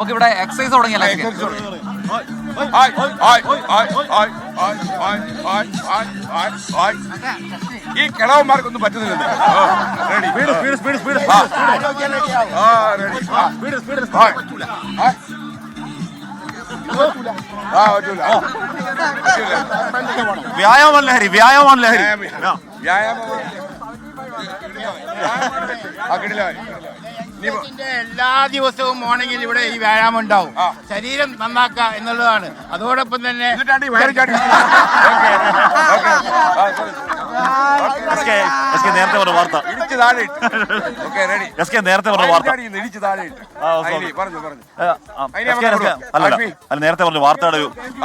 നമുക്ക് ഇവിടെ എക്സസൈസ് തുടങ്ങിയല്ലേ? ഈ കിളവന്മാർക്കൊന്നും പറ്റുന്നില്ല. വ്യായാമം ലഹരി, വ്യായാമം ലഹരി, എല്ലാ ദിവസവും മോർണിംഗിൽ ഇവിടെ ഈ വ്യായാമം ഉണ്ടാവും. ശരീരം നന്നാക്കുക എന്നുള്ളതാണ്. അതോടൊപ്പം തന്നെ നേരത്തെ പറഞ്ഞ വാർത്ത നേരത്തെ പറഞ്ഞ വാർത്തയുടെ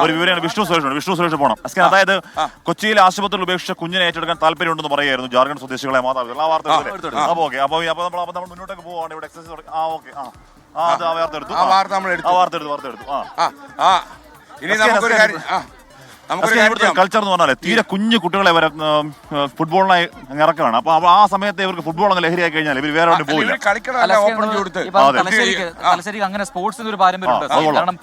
ഒരു വിവരമാണ്. വിഷ്ണു സുരേഷ് പോണം. അതായത് കൊച്ചിയിലെ ആശുപത്രിയിൽ ഉപേക്ഷിച്ച കുഞ്ഞിനെ ഏറ്റെടുക്കാൻ താല്പര്യമുണ്ടെന്ന് പറയുകയായിരുന്നു ജാർഖണ്ഡ് സ്വദേശികളെ മാതാപിതാക്കൾ. ആ വാർത്ത നമ്മൾ മുന്നോട്ടേക്ക് പോവാണ്. ഇവിടെ എക്സസൈസ് കൾച്ചർ എന്ന് പറഞ്ഞാൽ തീരെ കുഞ്ഞു കുട്ടികളെ വരെ ഫുട്ബോളിനായി ഇറക്കുകയാണ്. അപ്പൊ ആ സമയത്ത് ഇവർക്ക് ഫുട്ബോൾ അങ്ങ് ലഹരിയായി കഴിഞ്ഞാൽ ഇവർ വേറെ പോകില്ല. തലശ്ശേരിക്ക് അങ്ങനെ സ്പോർട്സിന് ഒരു പാരമ്പര്യമുണ്ട്. കാരണം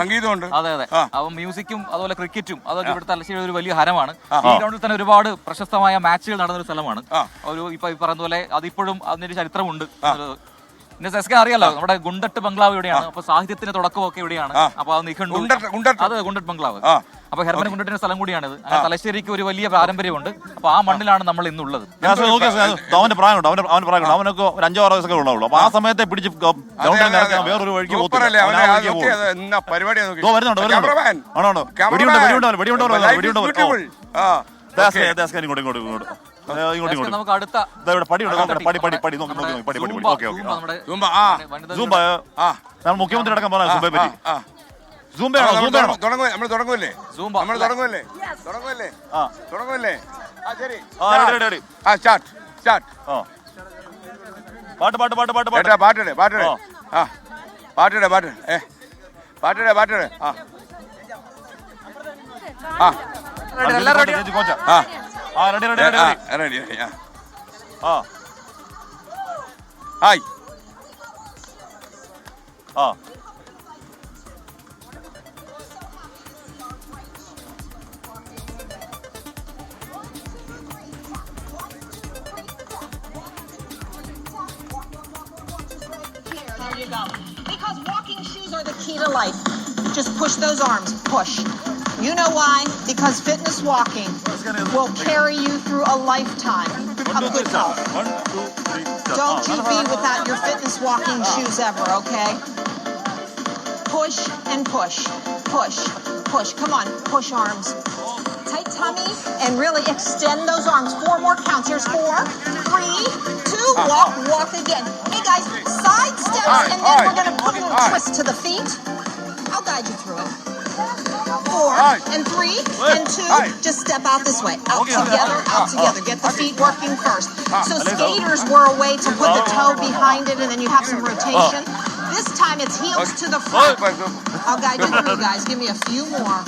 സംഗീതമുണ്ട്. അതെ അതെ. അപ്പൊ മ്യൂസിക്കും അതുപോലെ ക്രിക്കറ്റും അതൊക്കെ ഇവിടുത്തെ തലശ്ശേരി ഒരു വലിയ ഹരമാണ്. ഈ ഗ്രൗണ്ടിൽ തന്നെ ഒരുപാട് പ്രശസ്തമായ മാച്ചുകൾ നടന്ന ഒരു സ്ഥലമാണ്. ഒരു ഇപ്പൊ പറഞ്ഞ പോലെ അതിപ്പോഴും അതിന്റെ ചരിത്രമുണ്ട്. അറിയാലോ, നമ്മുടെ ഗുണ്ടട്ട് ബംഗ്ലാവ് ഇവിടെയാണ്. അപ്പൊ സാഹിത്യത്തിന്റെ തുടക്കമൊക്കെ ഇവിടെയാണ്. അപ്പൊ അത് അത് ഗുണ്ടട്ട് ബംഗ്ലാവ്. അപ്പൊ ഹെർമൻ ഗുണ്ടട്ടിന്റെ സ്ഥലം കൂടിയാണിത്. അങ്ങനെ തലശ്ശേരിക്ക് ഒരു വലിയ പാരമ്പര്യമുണ്ട്. അപ്പൊ ആ മണ്ണിലാണ് നമ്മൾ ഇന്നുള്ളത്. അവന്റെ പ്രായമുണ്ട്, അവനൊക്കെ ഒരു 5-6 വയസ്സൊക്കെ ഉള്ളൂ. അപ്പൊ ആ സമയത്തെ പിടിച്ച് വേറൊരു വഴിക്ക് നമുക്ക് അടുത്ത മുഖ്യമന്ത്രി അടക്കം പറഞ്ഞു സുംബയെ പറ്റി. Hi Because walking shoes are the key to life. Just push those arms. Push. You know why? Because fitness walking will carry you through a lifetime of good health. Don't you be without your fitness walking shoes ever, okay? Push and push. Push. Push. Come on. Push arms. Tight tummy and really extend those arms. 4 more counts. Here's 4, 3, 2, walk, walk again. Hey guys, side steps and then we're going to put a little twist to the feet. I'll guide you through it. 4 and 3 and 2. Just step out this way. Out together, out together. Get the feet working first. So skaters were a way to put the toe behind it and then you have some rotation. This time it's heels to the front. I'll guide you through, guys. Give me a few more.